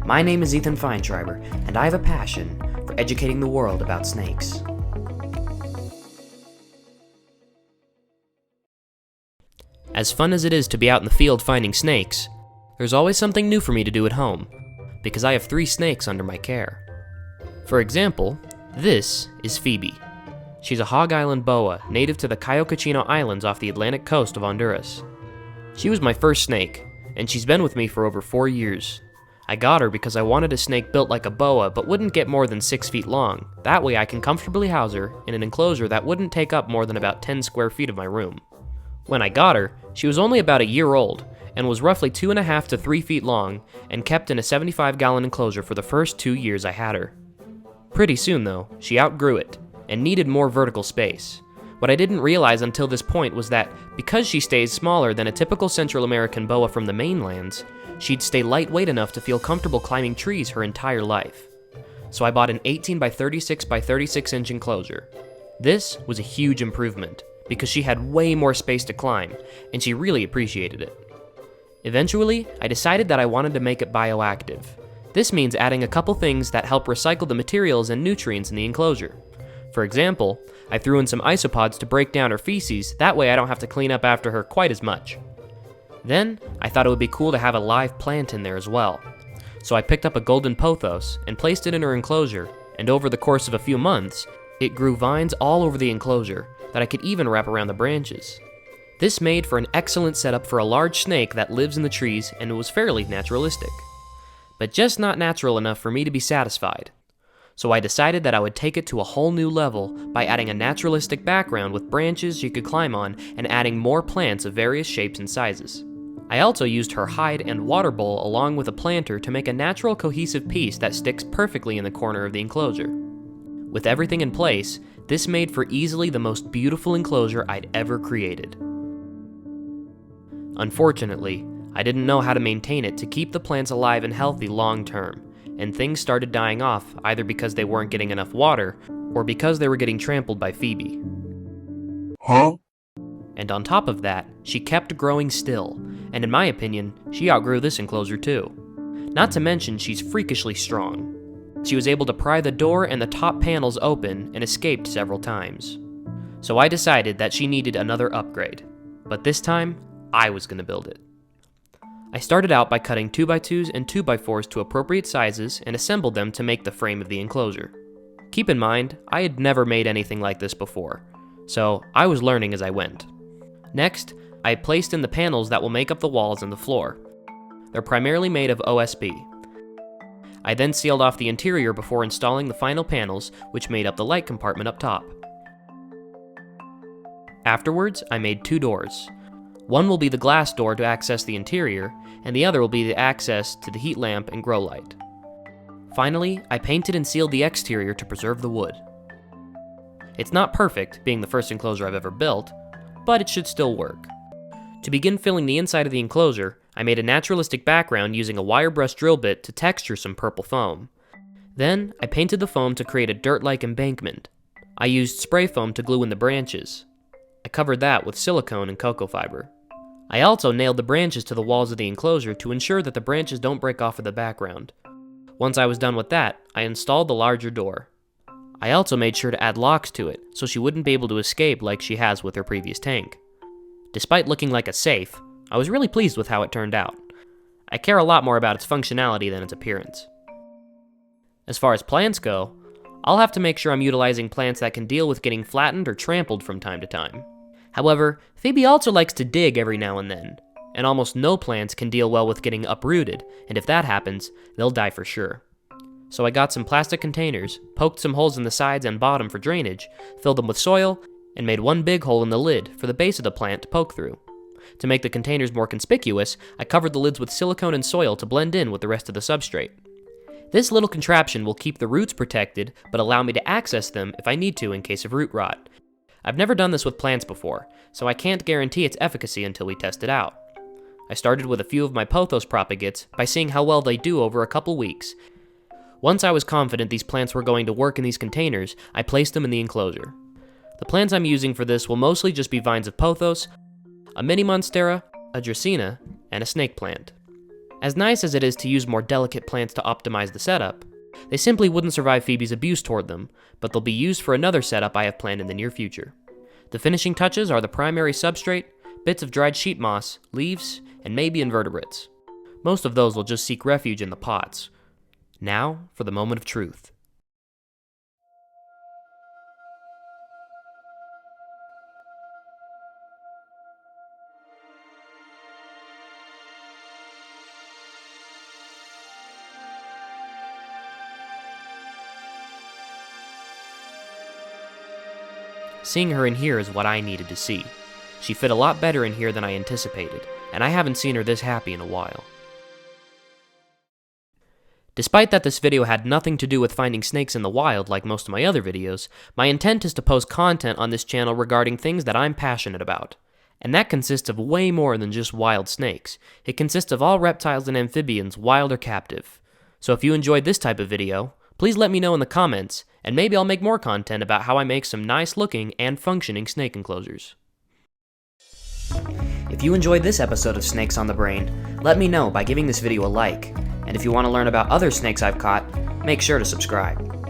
My name is Ethan Feinschreiber, and I have a passion for educating the world about snakes. As fun as it is to be out in the field finding snakes, there's always something new for me to do at home, because I have 3 snakes under my care. For example, this is Phoebe. She's a Hog Island boa native to the Cayo Cochino Islands off the Atlantic coast of Honduras. She was my first snake, and she's been with me for over 4 years. I got her because I wanted a snake built like a boa but wouldn't get more than 6 feet long. That way I can comfortably house her in an enclosure that wouldn't take up more than about 10 square feet of my room. When I got her, she was only about a year old and was roughly 2.5 to 3 feet long and kept in a 75-gallon enclosure for the first 2 years I had her. Pretty soon though, she outgrew it and needed more vertical space. What I didn't realize until this point was that because she stays smaller than a typical Central American boa from the mainlands, she'd stay lightweight enough to feel comfortable climbing trees her entire life. So I bought an 18 by 36 by 36 inch enclosure. This was a huge improvement because she had way more space to climb, and she really appreciated it. Eventually, I decided that I wanted to make it bioactive. This means adding a couple things that help recycle the materials and nutrients in the enclosure. For example, I threw in some isopods to break down her feces, that way I don't have to clean up after her quite as much. Then, I thought it would be cool to have a live plant in there as well. So I picked up a golden pothos and placed it in her enclosure, and over the course of a few months, it grew vines all over the enclosure that I could even wrap around the branches. This made for an excellent setup for a large snake that lives in the trees and was fairly naturalistic. But just not natural enough for me to be satisfied. So I decided that I would take it to a whole new level by adding a naturalistic background with branches you could climb on and adding more plants of various shapes and sizes. I also used her hide and water bowl along with a planter to make a natural cohesive piece that sticks perfectly in the corner of the enclosure. With everything in place, this made for easily the most beautiful enclosure I'd ever created. Unfortunately, I didn't know how to maintain it to keep the plants alive and healthy long term, and things started dying off either because they weren't getting enough water or because they were getting trampled by Phoebe. Huh? And on top of that, she kept growing still, and in my opinion, she outgrew this enclosure too. Not to mention she's freakishly strong. She was able to pry the door and the top panels open and escaped several times. So I decided that she needed another upgrade, but this time, I was going to build it. I started out by cutting 2x2s and 2x4s to appropriate sizes and assembled them to make the frame of the enclosure. Keep in mind, I had never made anything like this before, so I was learning as I went. Next, I placed in the panels that will make up the walls and the floor. They're primarily made of OSB. I then sealed off the interior before installing the final panels, which made up the light compartment up top. Afterwards, I made 2 doors. One will be the glass door to access the interior, and the other will be the access to the heat lamp and grow light. Finally, I painted and sealed the exterior to preserve the wood. It's not perfect, being the first enclosure I've ever built, but it should still work. To begin filling the inside of the enclosure, I made a naturalistic background using a wire brush drill bit to texture some purple foam. Then, I painted the foam to create a dirt-like embankment. I used spray foam to glue in the branches. I covered that with silicone and cocoa fiber. I also nailed the branches to the walls of the enclosure to ensure that the branches don't break off of the background. Once I was done with that, I installed the larger door. I also made sure to add locks to it, so she wouldn't be able to escape like she has with her previous tank. Despite looking like a safe, I was really pleased with how it turned out. I care a lot more about its functionality than its appearance. As far as plants go, I'll have to make sure I'm utilizing plants that can deal with getting flattened or trampled from time to time. However, Phoebe also likes to dig every now and then, and almost no plants can deal well with getting uprooted, and if that happens, they'll die for sure. So I got some plastic containers, poked some holes in the sides and bottom for drainage, filled them with soil, and made one big hole in the lid for the base of the plant to poke through. To make the containers more conspicuous, I covered the lids with silicone and soil to blend in with the rest of the substrate. This little contraption will keep the roots protected, but allow me to access them if I need to in case of root rot. I've never done this with plants before, so I can't guarantee its efficacy until we test it out. I started with a few of my pothos propagates by seeing how well they do over a couple weeks. Once I was confident these plants were going to work in these containers, I placed them in the enclosure. The plants I'm using for this will mostly just be vines of pothos, a mini monstera, a dracaena, and a snake plant. As nice as it is to use more delicate plants to optimize the setup, they simply wouldn't survive Phoebe's abuse toward them, but they'll be used for another setup I have planned in the near future. The finishing touches are the primary substrate, bits of dried sheet moss, leaves, and maybe invertebrates. Most of those will just seek refuge in the pots. Now for the moment of truth. Seeing her in here is what I needed to see. She fit a lot better in here than I anticipated, and I haven't seen her this happy in a while. Despite that this video had nothing to do with finding snakes in the wild like most of my other videos, my intent is to post content on this channel regarding things that I'm passionate about. And that consists of way more than just wild snakes. It consists of all reptiles and amphibians, wild or captive. So if you enjoyed this type of video, please let me know in the comments, and maybe I'll make more content about how I make some nice looking and functioning snake enclosures. If you enjoyed this episode of Snakes on the Brain, let me know by giving this video a like, and if you want to learn about other snakes I've caught, make sure to subscribe.